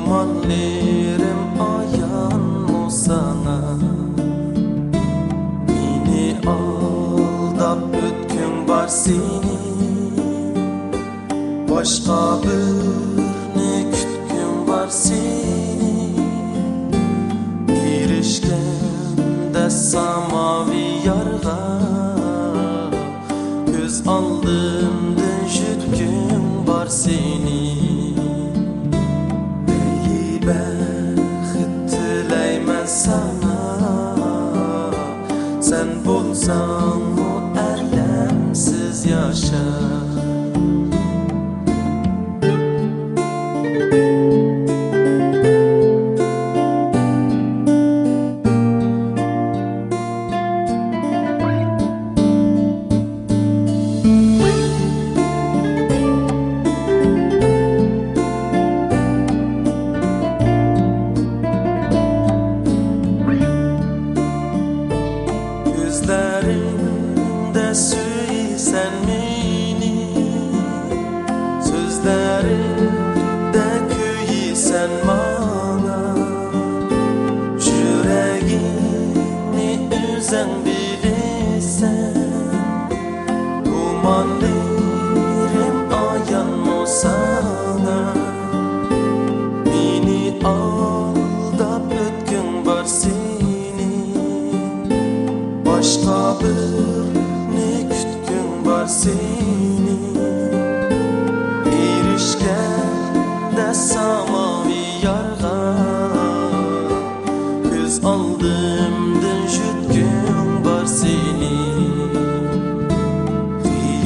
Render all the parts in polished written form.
Hallerim ayan mı sana? Beni aldap ötkün var seni, başka bir kütkün var seni. Girişkende samavi yarga, göz aldımdın jütkün var seni. Bəxt diləymən sana, sen bolsan o ələmsiz yaşa. Gözlerinde süysen meni, sözlerinde köysen bana. Yüreğini üzen bilirsen, umanlarım ayan mı sana? Beni aldap ötkün var seni, başka bir kütkün var seni. Erişkende samavi yarga, göz aldımdın jütkün var seni.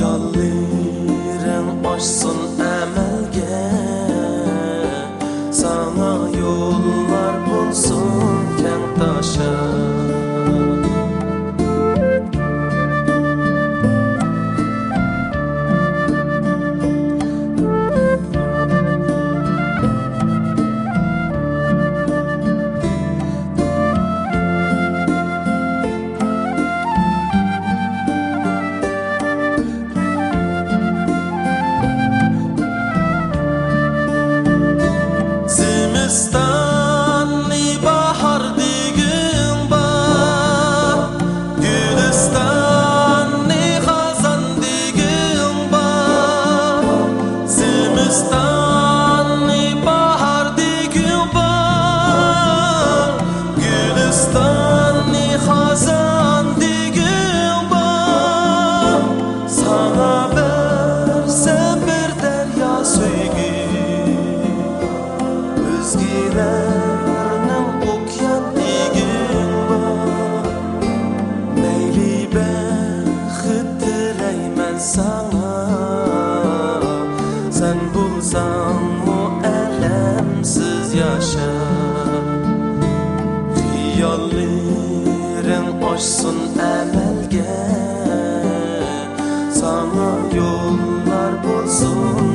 Hayallerim aşsın emelge, sana yollar bulsun kent taşa. gamsiz yaşa. Xiyollerin oshsun amalga, sana yollar bulsun